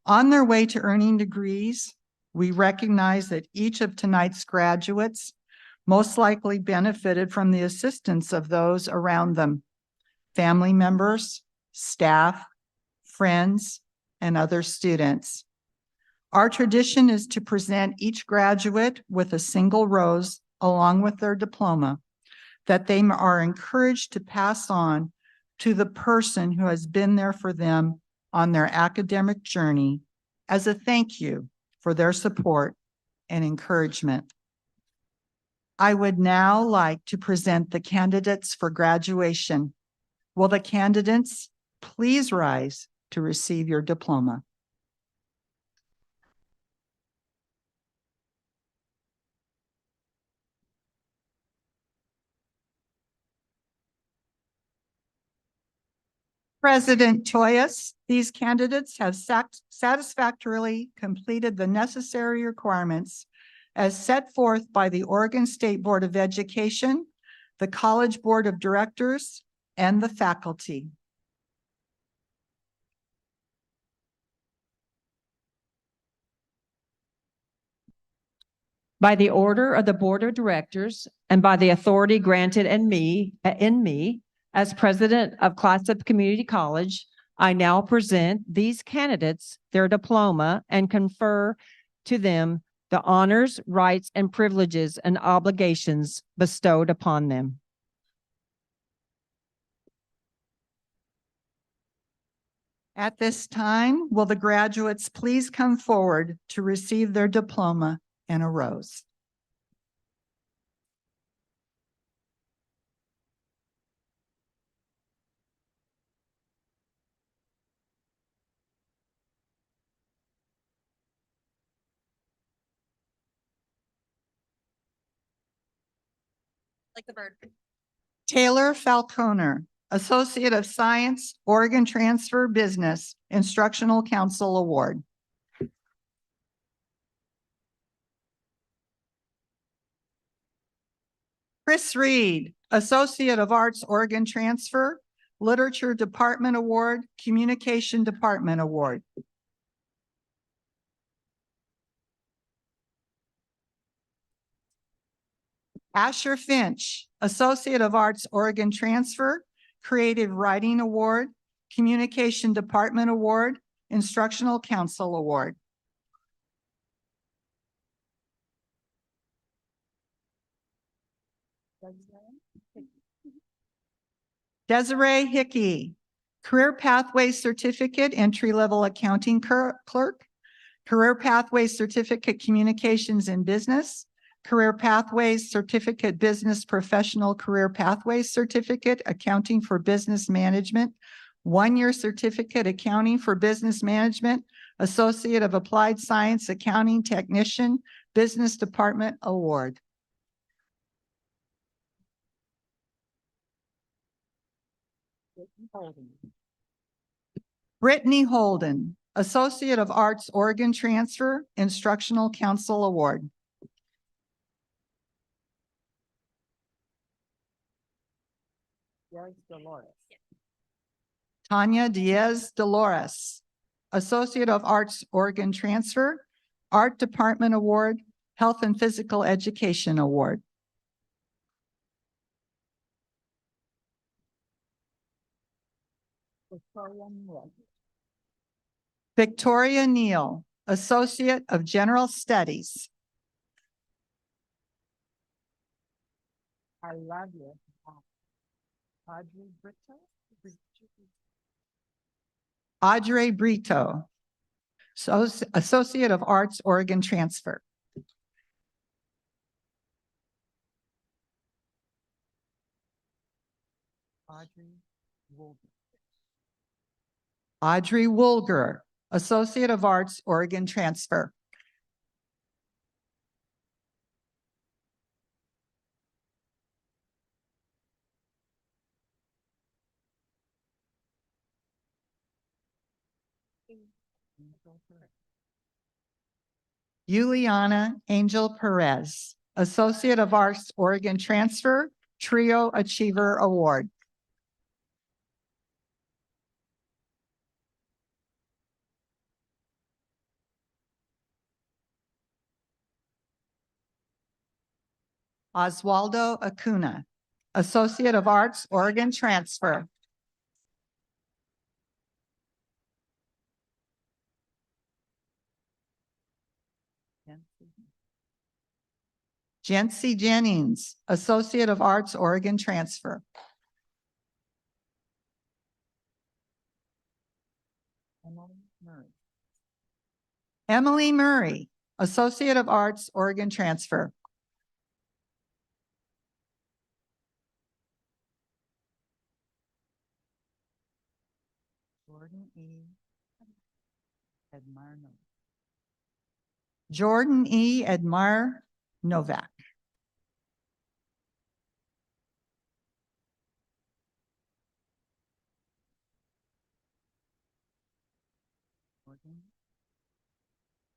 On their way to earning degrees, we recognize that each of tonight's graduates most likely benefited from the assistance of those around them, family members, staff, friends, and other students. Our tradition is to present each graduate with a single rose along with their diploma that they are encouraged to pass on to the person who has been there for them on their academic journey as a thank you for their support and encouragement. I would now like to present the candidates for graduation. Will the candidates please rise to receive your diploma? President Toyas, these candidates have satisfactorily completed the necessary requirements as set forth by the Oregon State Board of Education, the College Board of Directors, and the faculty. By the order of the Board of Directors and by the authority granted in me as president of Clatsop Community College, I now present these candidates their diploma and confer to them the honors, rights, and privileges and obligations bestowed upon them. At this time, will the graduates please come forward to receive their diploma and a rose? Like the bird. Taylor Falconer, Associate of Science, Oregon Transfer Business, Instructional Council Award. Chris Reed, Associate of Arts, Oregon Transfer, Literature Department Award, Communication Department Award. Asher Finch, Associate of Arts, Oregon Transfer, Creative Writing Award, Communication Department Award, Instructional Council Award. Desiree Hickey, Career Pathways Certificate, Entry-Level Accounting Clerk, Career Pathways Certificate, Communications in Business, Career Pathways Certificate, Business Professional Career Pathways Certificate, Accounting for Business Management, 1-year certificate, Accounting for Business Management, Associate of Applied Science, Accounting Technician, Business Department Award. Brittany Holden, Associate of Arts, Oregon Transfer, Instructional Council Award. Tanya Diaz Dolores, Associate of Arts, Oregon Transfer, Art Department Award, Health and Physical Education Award. Victoria Neal, Associate of General Studies. I love you. Audrey Brito, Associate of Arts, Oregon Transfer. Audrey Woolger, Associate of Arts, Oregon Transfer. Juliana Angel Perez, Associate of Arts, Oregon Transfer, Trio Achiever Award. Oswaldo Acuna, Associate of Arts, Oregon Transfer. Jency Jennings, Associate of Arts, Oregon Transfer. Emily Murray, Associate of Arts, Oregon Transfer. Jordan E. Admire Novak.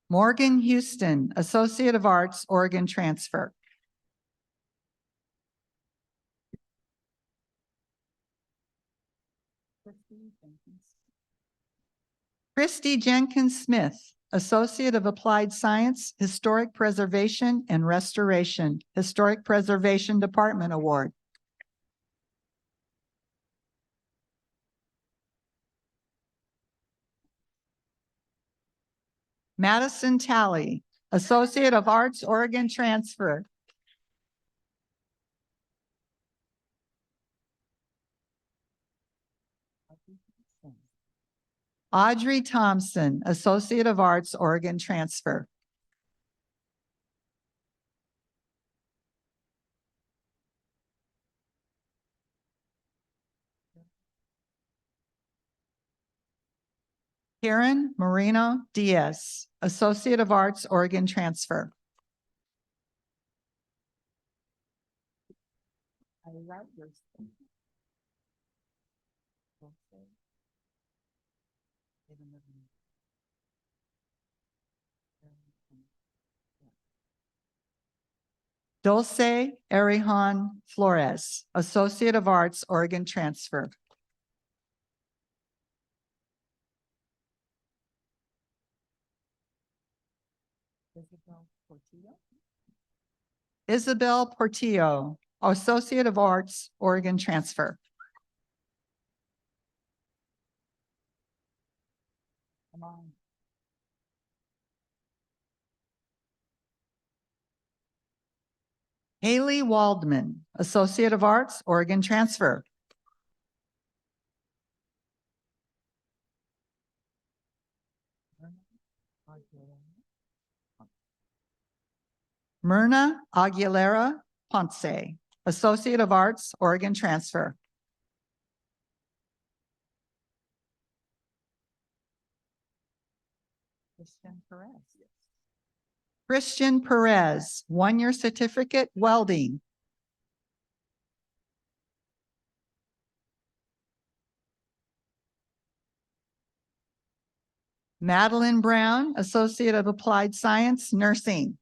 Morgan Houston, Associate of Arts, Oregon Transfer. Christy Jenkins Smith, Associate of Applied Science, Historic Preservation and Restoration, Historic Preservation Department Award. Madison Talley, Associate of Arts, Oregon Transfer. Audrey Thompson, Associate of Arts, Oregon Transfer. Karen Marino Diaz, Associate of Arts, Oregon Transfer. Dulce Arihan Flores, Associate of Arts, Oregon Transfer. Isabel Portillo, Associate of Arts, Oregon Transfer. Haley Waldman, Associate of Arts, Oregon Transfer. Myrna Aguilera Ponce, Associate of Arts, Oregon Transfer. Christian Perez, one-year certificate, welding. Madeline Brown, Associate of Applied Science, nursing.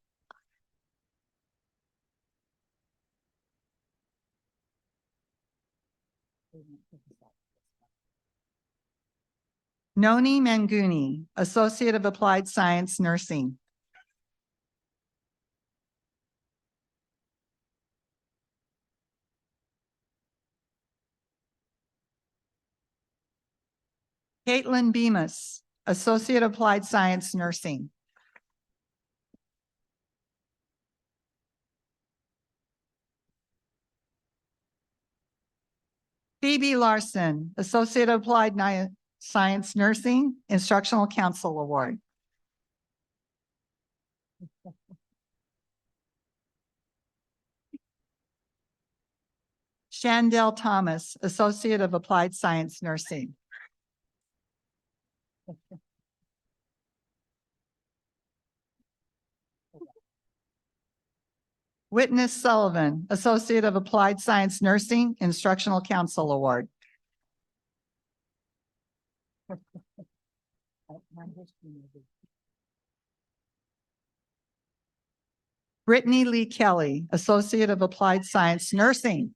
Noni Manguni, Associate of Applied Science, nursing. Caitlin Bemis, Associate of Applied Science, nursing. Phoebe Larson, Associate of Applied Science, nursing, Instructional Council Award. Shandell Thomas, Associate of Applied Science Nursing. Witness Sullivan, Associate of Applied Science Nursing, Instructional Council Award. Brittany Lee Kelly, Associate of Applied Science Nursing.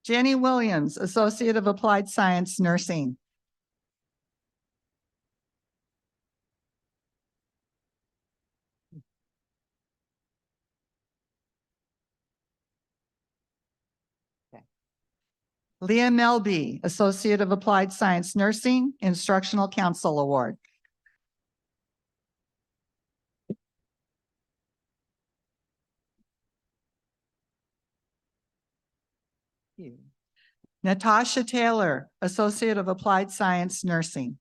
Jenny Williams, Associate of Applied Science Nursing. Leah Melby, Associate of Applied Science Nursing, Instructional Council Award. Natasha Taylor, Associate of Applied Science Nursing.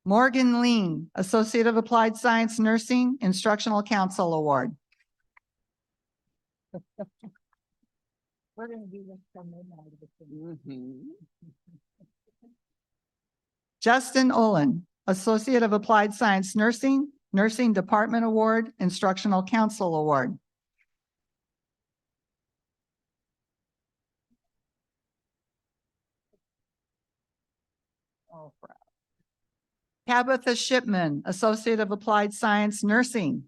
Morgan Lean, Associate of Applied Science Nursing, Instructional Council Award. We're going to do this till midnight. Justin Olin, Associate of Applied Science Nursing, Nursing Department Award, Instructional Council Award. Tabitha Shipman, Associate of Applied Science Nursing.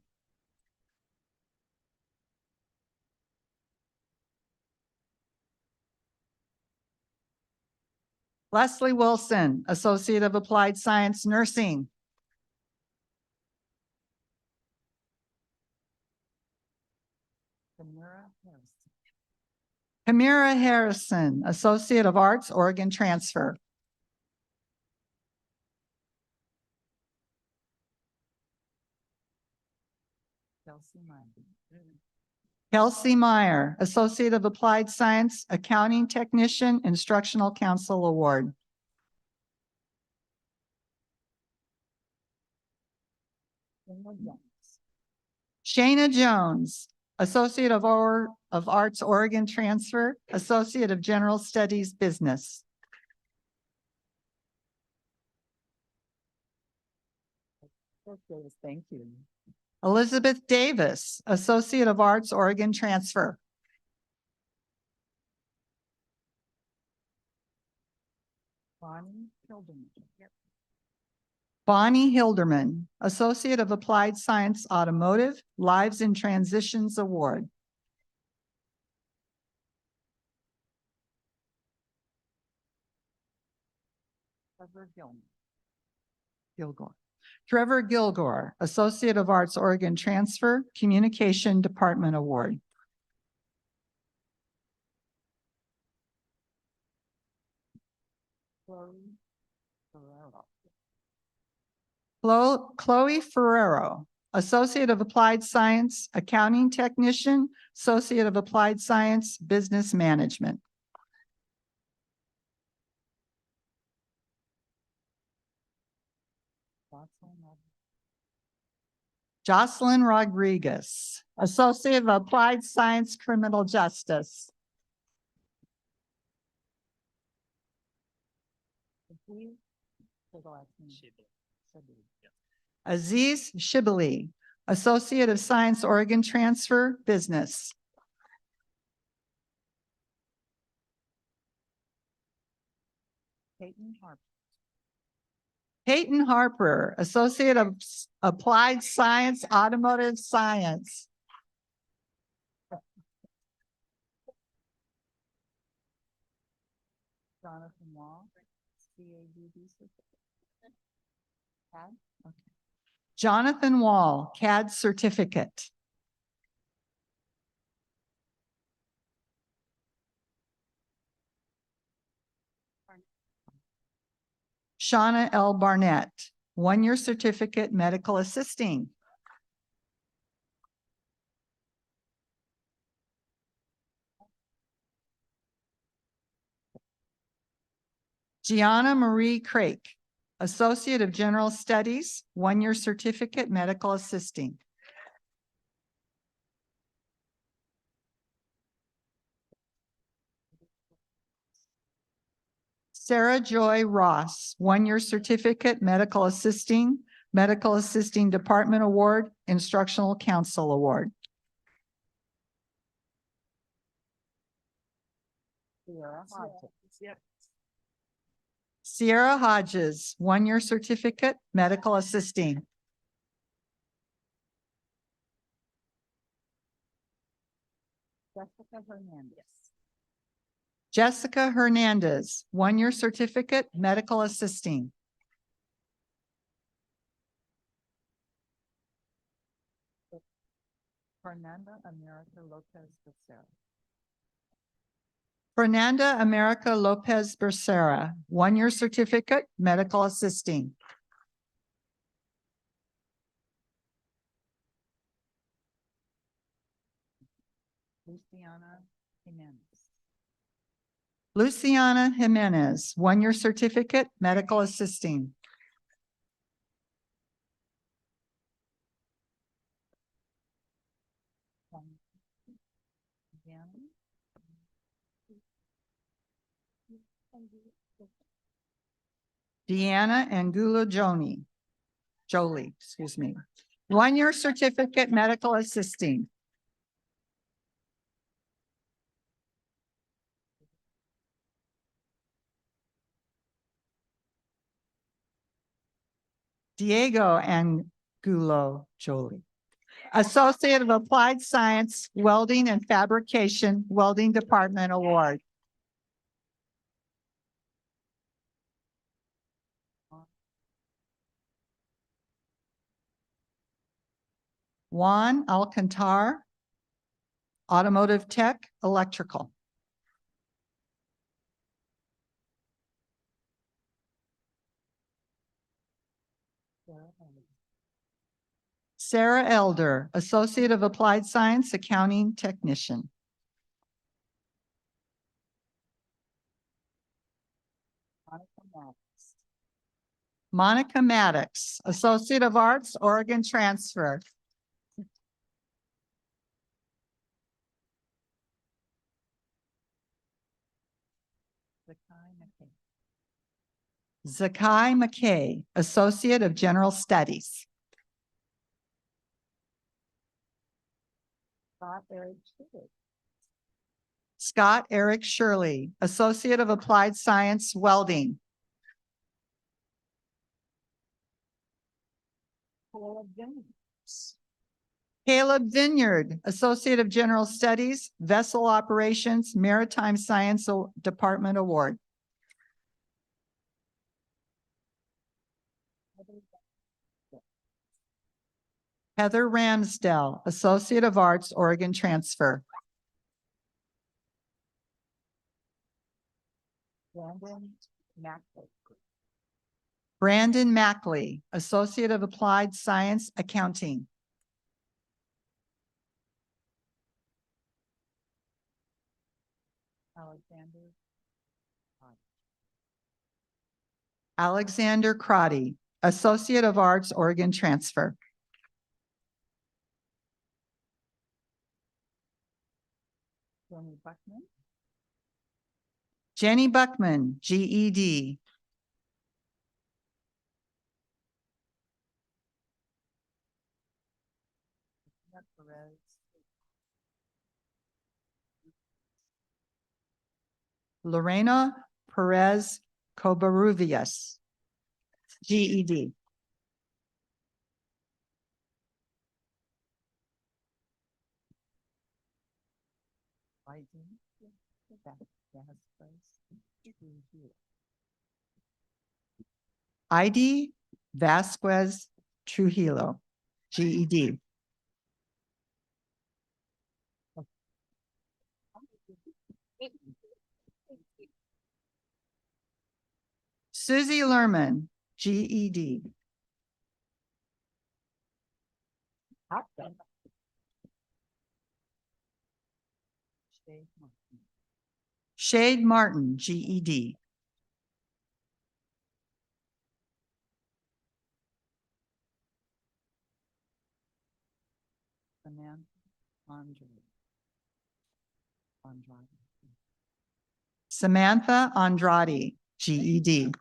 Leslie Wilson, Associate of Applied Science Nursing. Kamira Harrison, Associate of Arts, Oregon Transfer. Kelsey Meyer, Associate of Applied Science, Accounting Technician, Instructional Council Award. Shayna Jones, Associate of Arts, Oregon Transfer, Associate of General Studies, Business. Thank you. Elizabeth Davis, Associate of Arts, Oregon Transfer. Bonnie Hilderman, Associate of Applied Science Automotive, Lives in Transitions Award. Trevor Gilgore, Associate of Arts, Oregon Transfer, Communication Department Award. Chloe Ferrero, Associate of Applied Science, Accounting Technician, Associate of Applied Science, Business Management. Jocelyn Rodriguez, Associate of Applied Science, Criminal Justice. Aziz Shibali, Associate of Science, Oregon Transfer, Business. Peyton Harper, Associate of Applied Science, Automotive Science. Jonathan Wall, Jonathan Wall, CAD certificate. Shauna L. Barnett, one-year certificate, medical assisting. Gianna Marie Craik, Associate of General Studies, 1-year certificate, medical assisting. Sarah Joy Ross, 1-year certificate, medical assisting Department Award, Instructional Council Award. Sierra Hodges, 1-year certificate, medical assisting. Jessica Hernandez, 1-year certificate, medical assisting. Fernanda America Lopez Becerra, 1-year certificate, medical assisting. Luciana Jimenez, 1-year certificate, medical assisting. Deanna Angulo Jolie, excuse me. 1-year certificate, medical assisting. Diego Angulo Jolie, Associate of Applied Science, Welding and Fabrication, Welding Department Award. Juan Alcantar, Automotive Tech, Electrical. Sarah Elder, Associate of Applied Science, Accounting Technician. Monica Maddox, Associate of Arts, Oregon Transfer. Zakai McKay, Associate of General Studies. Scott Eric Shirley, Associate of Applied Science, Welding. Caleb Vineyard, Associate of General Studies, Vessel Operations, Maritime Science Department Award. Heather Ramsdell, Associate of Arts, Oregon Transfer. Brandon Mackley, Associate of Applied Science, Accounting. Alexander Crotty, Associate of Arts, Oregon Transfer. Jenny Buckman, GED. Lorena Perez Covarrubias, GED. ID Vasquez Trujillo, GED. Susie Lerman, GED. Shade Martin, GED. Samantha Andrade, GED.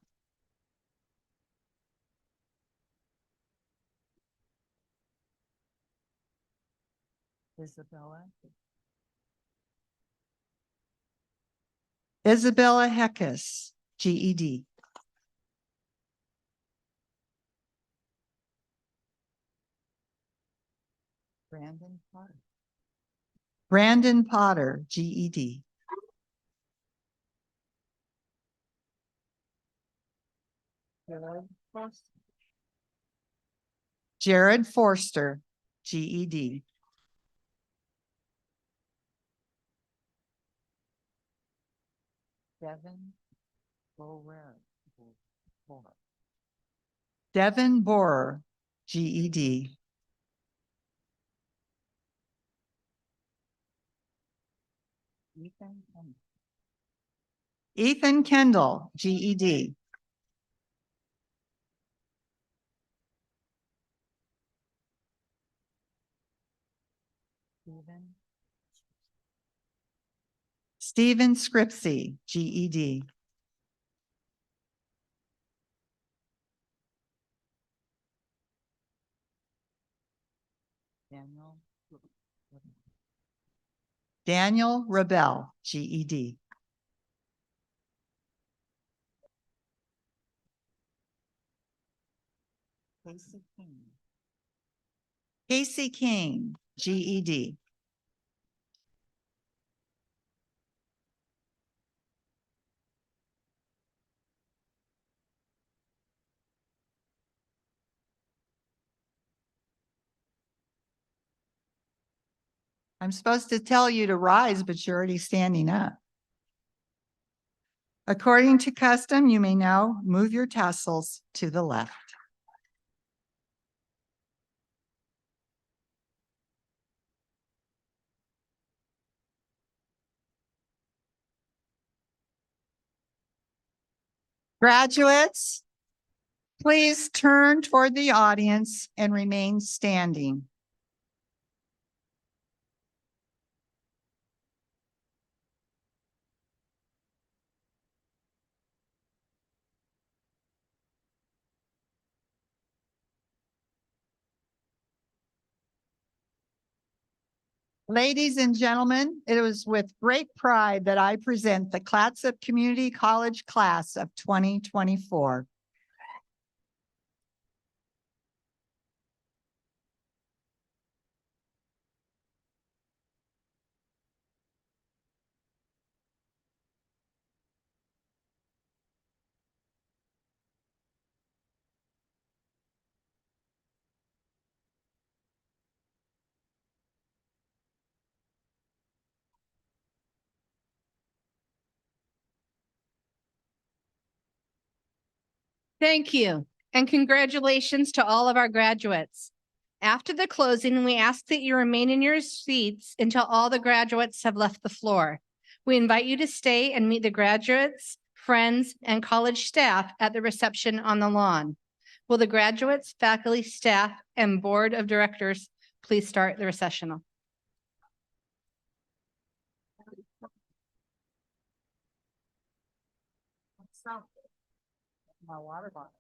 Isabella Heckes, GED. Brandon Potter, GED. Jared Forster, GED. Devin Borer, GED. Ethan Kendall, GED. Stephen Scripsey, GED. Daniel Rebel, GED. Casey King, GED. I'm supposed to tell you to rise, but you're already standing up. According to custom, you may now move your tassels to the left. Graduates, please turn toward the audience and remain standing. Ladies and gentlemen, it was with great pride that I present the Clatsop Community College class of 2024. Thank you, and congratulations to all of our graduates. After the closing, we ask that you remain in your seats until all the graduates have left the floor. We invite you to stay and meet the graduates, friends, and college staff at the reception on the lawn. Will the graduates, faculty, staff, and board of directors please start the recessional? My water bottle.